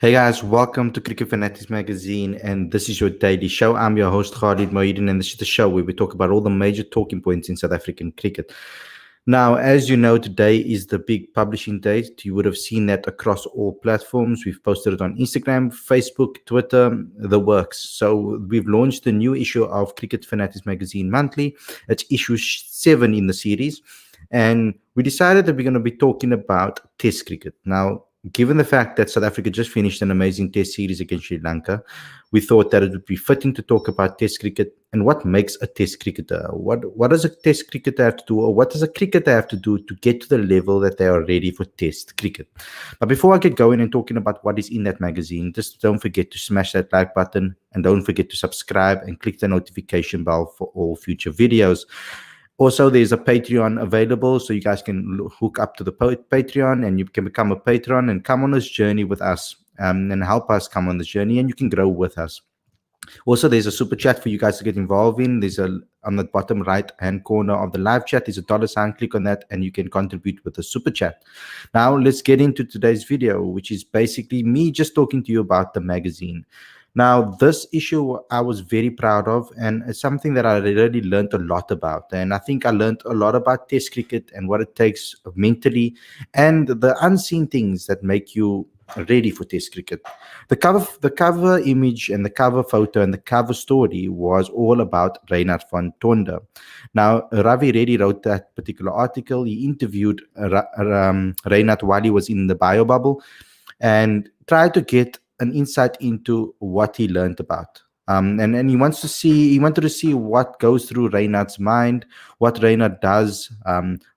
Hey guys, welcome to Cricket Fanatics Magazine, and this is your daily show. I'm your host Khalid Mohidin, and this is the show where we talk about all the major talking points in South African cricket. Now, as you know, today is the big publishing date. You would have seen that across all platforms. We've posted it on Instagram, Facebook, Twitter, the works. So we've launched the new issue of Cricket Fanatics Magazine monthly. It's issue 7 in the series, and we decided that we're going to be talking about Test cricket. Now, given the fact that South Africa just finished an amazing Test series against Sri Lanka, we thought that it would be fitting to talk about Test cricket and what makes a Test cricketer. What does a Test cricketer have to do, or what does a cricketer have to do to get to the level that they are ready for Test cricket? But before I get going and talking about what is in that magazine, just don't forget to smash that like button and don't forget to subscribe and click the notification bell for all future videos. Also, there's a Patreon available, so you guys can hook up to the Patreon and you can become a patron and come on this journey with us and help us come on this journey, and you can grow with us. Also, there's a super chat for you guys to get involved in. There's on the bottom right hand corner of the live chat, there's a $sign. Click on that and you can contribute with a super chat. Now, let's get into today's video, which is basically me just talking to you about the magazine. Now, this issue I was very proud of, and it's something that I really learned a lot about. And I think I learned a lot about Test cricket and what it takes mentally and the unseen things that make you ready for Test cricket. The cover image and the cover photo and the cover story was all about Raynard van Tonder. Now, Ravi Reddy wrote that particular article. He interviewed Raynard while he was in the bio bubble and tried to get an insight into what he learned about. And he wanted to see what goes through Raynard's mind, what Raynard does,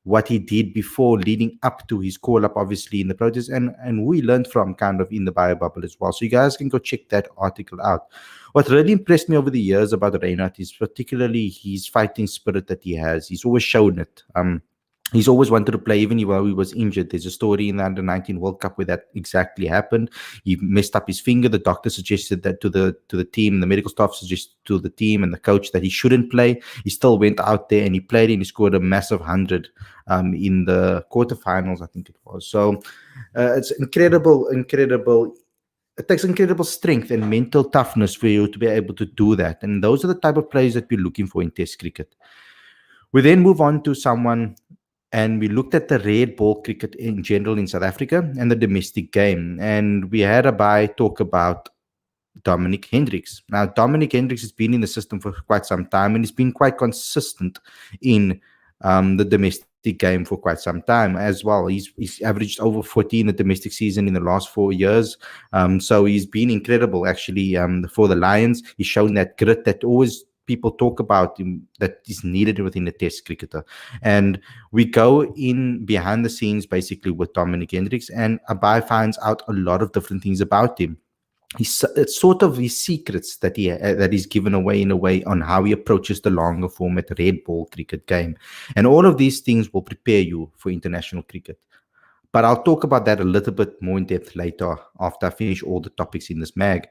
what he did before leading up to his call up, obviously in the protest, and who he learned from kind of in the bio bubble as well. So you guys can go check that article out. What really impressed me over the years about Raynard is particularly his fighting spirit that he has. He's always shown it. He's always wanted to play, even while he was injured. There's a story in the Under-19 World Cup where that exactly happened. He messed up his finger. The doctor suggested that to the team. The medical staff suggested to the team and the coach that he shouldn't play. He still went out there and he played, and he scored a massive 100 in the quarterfinals, I think it was. So it's incredible. It takes incredible strength and mental toughness for you to be able to do that. And those are the type of players that we're looking for in Test cricket. We then move on to someone, and we looked at the red ball cricket in general in South Africa and the domestic game. And we had a talk about Dominic Hendricks. Now, Dominic Hendricks has been in the system for quite some time, and he's been quite consistent in the domestic game for quite some time as well. He's averaged over 40 in the domestic season in the last 4 years. So he's been incredible, actually, for the Lions. He's shown that grit that always people talk about him, that is needed within a Test cricketer. And we go in behind the scenes basically with Dominic Hendricks, and Abai finds out a lot of different things about him. It's sort of his secrets that he's given away in a way on how he approaches the longer format red ball cricket game. And all of these things will prepare you for international cricket. But I'll talk about that a little bit more in depth later after I finish all the topics in this mag.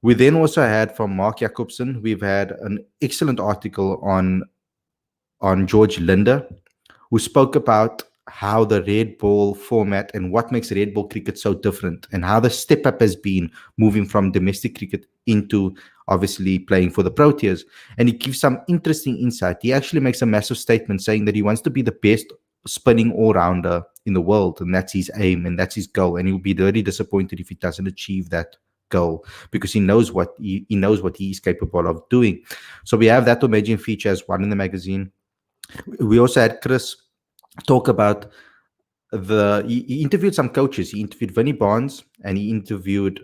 We then also had from Mark Jacobson, we've had an excellent article on George Linder, who spoke about how the red ball format and what makes red ball cricket so different, and how the step up has been moving from domestic cricket into obviously playing for the Proteas. And he gives some interesting insight. He actually makes a massive statement saying that he wants to be the best spinning all-rounder in the world, and that's his aim and that's his goal. And he'll be really disappointed if he doesn't achieve that goal, because he knows what he is capable of doing. So we have that amazing feature as well in the magazine. We also had Chris talk about he interviewed some coaches. He interviewed Vinnie Barnes and he interviewed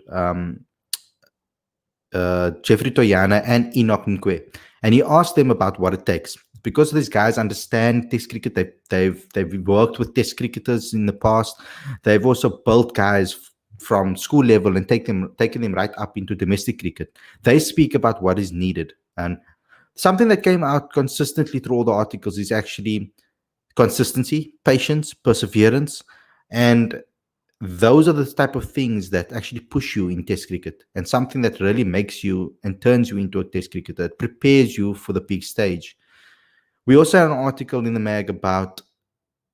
Jeffrey Toyana and Enoch Nkwe, and he asked them about what it takes, because these guys understand Test cricket. They've worked with Test cricketers in the past. They've also built guys from school level and taken them right up into domestic cricket. They speak about what is needed. And something that came out consistently through all the articles is actually consistency, patience, perseverance. And those are the type of things that actually push you in Test cricket, and something that really makes you and turns you into a Test cricketer. It prepares you for the big stage. We also had an article in the mag about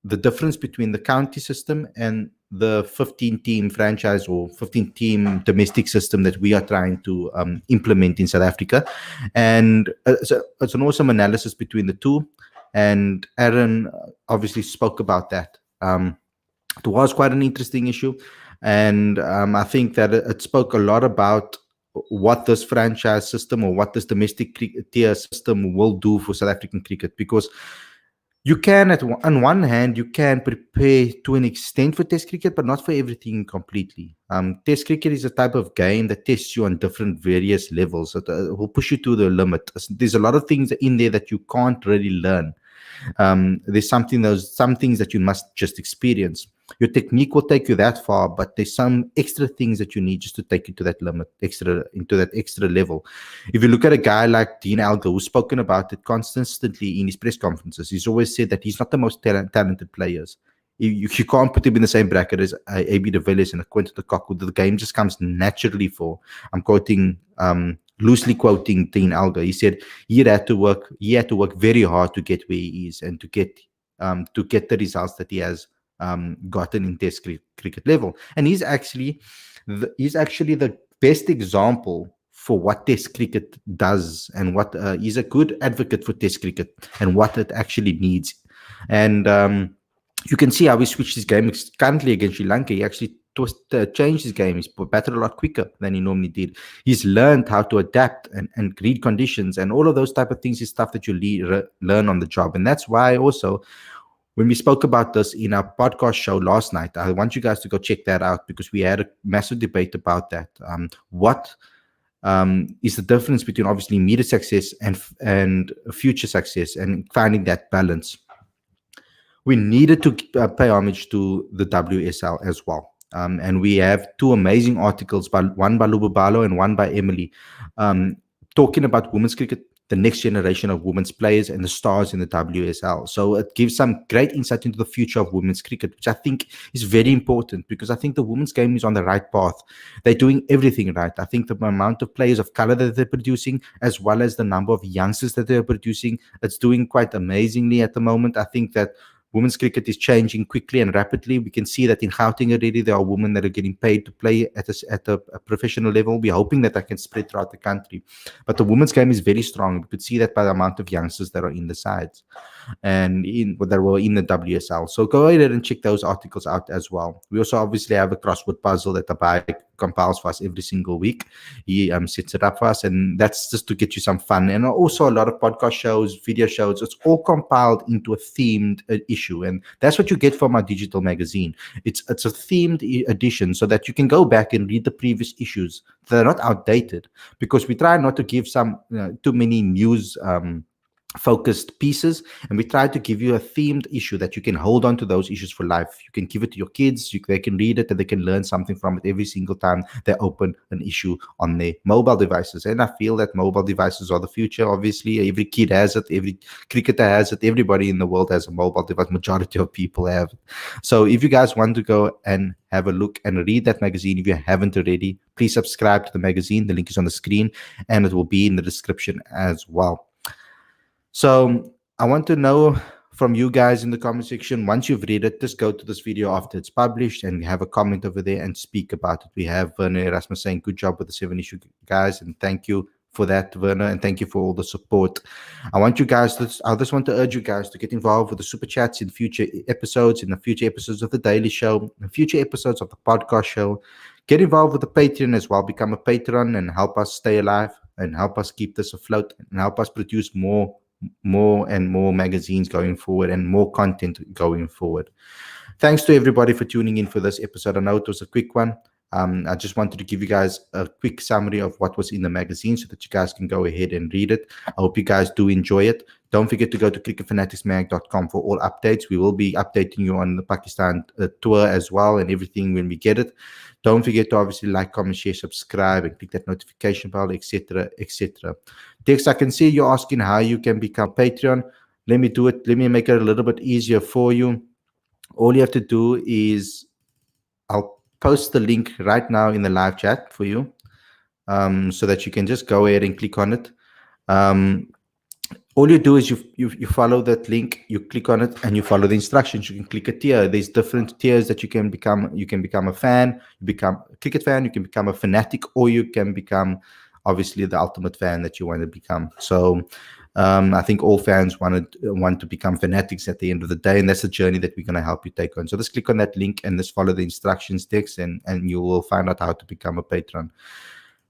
the difference between the county system and the 15 team franchise or 15 team domestic system that we are trying to implement in South Africa. And it's an awesome analysis between the two. And Aaron obviously spoke about that. It was quite an interesting issue. And I think that it spoke a lot about what this franchise system or what this domestic tier system will do for South African cricket, because you can, on one hand, you can prepare to an extent for Test cricket, but not for everything completely. Test cricket is a type of game that tests you on different various levels. It will push you to the limit. There's a lot of things in there that you can't really learn. There's some things that you must just experience. Your technique will take you that far, but there's some extra things that you need just to take you to that limit, into that extra level. If you look at a guy like Dean Alger, who's spoken about it constantly in his press conferences, he's always said that he's not the most talented players. You can't put him in the same bracket as A.B. de Villiers and Quinton de Kock, who the game just comes naturally for. I'm loosely quoting Dean Alger. He said he had to work very hard to get where he is and to get the results that he has gotten in Test cricket level. And he's actually the best example for what Test cricket does, and what he's a good advocate for Test cricket and what it actually needs. And you can see how he switched his game currently against Sri Lanka. He actually changed his game. He's batted a lot quicker than he normally did. He's learned how to adapt and read conditions, and all of those type of things is stuff that you learn on the job. And that's why also, when we spoke about this in our podcast show last night, I want you guys to go check that out, because we had a massive debate about that. What is the difference between obviously immediate success and future success, and finding that balance. We needed to pay homage to the WSL as well. And we have two amazing articles, one by Lubabalo and one by Emily, talking about women's cricket, the next generation of women's players and the stars in the WSL. So it gives some great insight into the future of women's cricket, which I think is very important, because I think the women's game is on the right path. They're doing everything right. I think the amount of players of color that they're producing, as well as the number of youngsters that they're producing, it's doing quite amazingly at the moment. I think that women's cricket is changing quickly and rapidly. We can see that in Gauteng already, there are women that are getting paid to play at a professional level. We're hoping that can spread throughout the country. But the women's game is very strong. We could see that by the amount of youngsters that are in the sides and that were in the WSL. So go ahead and check those articles out as well. We also obviously have a crossword puzzle that Abai compiles for us every single week. He sets it up for us, and that's just to get you some fun. And also a lot of podcast shows, video shows. It's all compiled into a themed issue, and that's what you get from our digital magazine. It's a themed edition, so that you can go back and read the previous issues. They're not outdated, because we try not to give too many news focused pieces, and we try to give you a themed issue that you can hold on to those issues for life. You can give it to your kids, they can read it, and they can learn something from it every single time they open an issue on their mobile devices. And I feel that mobile devices are the future. Obviously, every kid has it, every cricketer has it, everybody in the world has a mobile device. Majority of people have it. So if you guys want to go and have a look and read that magazine, if you haven't already, please subscribe to the magazine. The link is on the screen, and it will be in the description as well. So I want to know from you guys in the comment section, once you've read it, just go to this video after it's published and have a comment over there and speak about it. We have Werner Erasmus saying, good job with the 7 issue, guys, and thank you for that, Werner, and thank you for all the support. I just want to urge you guys to get involved with the super chats in future episodes, in the future episodes of the Daily Show, in future episodes of the podcast show. Get involved with the Patreon as well. Become a patron and help us stay alive and help us keep this afloat and help us produce more and more magazines going forward and more content going forward. Thanks to everybody for tuning in for this episode. I know it was a quick one. I just wanted to give you guys a quick summary of what was in the magazine so that you guys can go ahead and read it. I hope you guys do enjoy it. Don't forget to go to cricketfanaticsmag.com for all updates. We will be updating you on the Pakistan tour as well and everything when we get it. Don't forget to obviously like, comment, share, subscribe, and click that notification bell, etc., etc. Dex, I can see you're asking how you can become Patreon. Let me do it. Let me make it a little bit easier for you. All you have to do is I'll post the link right now in the live chat for you, so that you can just go ahead and click on it. All you do is you follow that link, you click on it, and you follow the instructions. You can click a tier. There's different tiers that you can become. You can become a fan, you become a cricket fan, you can become a fanatic, or you can become obviously the ultimate fan that you want to become. So I think all fans want to become fanatics at the end of the day, and that's the journey that we're going to help you take on. So just click on that link and just follow the instructions text, and you will find out how to become a patron.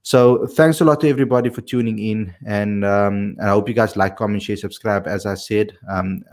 So thanks a lot to everybody for tuning in, and I hope you guys like, comment, share, subscribe, as I said,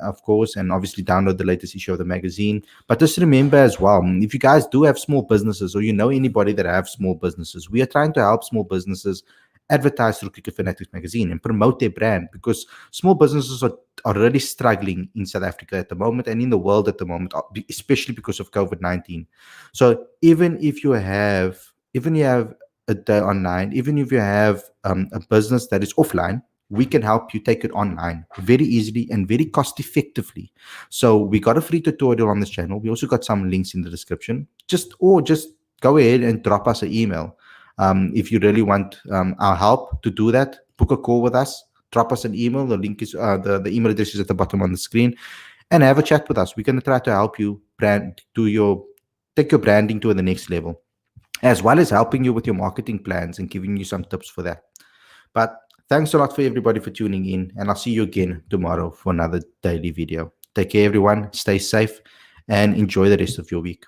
of course, and obviously download the latest issue of the magazine. But just remember as well, if you guys do have small businesses, or you know anybody that have small businesses, we are trying to help small businesses advertise through Cricket Fanatics Magazine and promote their brand, because small businesses are really struggling in South Africa at the moment and in the world at the moment, especially because of COVID-19. So even if you have a day online, even if you have a business that is offline, we can help you take it online very easily and very cost effectively. So we got a free tutorial on this channel. We also got some links in the description. Just go ahead and drop us an email. If you really want our help to do that, book a call with us, drop us an email. The link is the email address is at the bottom on the screen, and have a chat with us. We're going to try to help you take your branding to the next level, as well as helping you with your marketing plans and giving you some tips for that. But thanks a lot for everybody for tuning in, and I'll see you again tomorrow for another daily video. Take care, everyone. Stay safe and enjoy the rest of your week.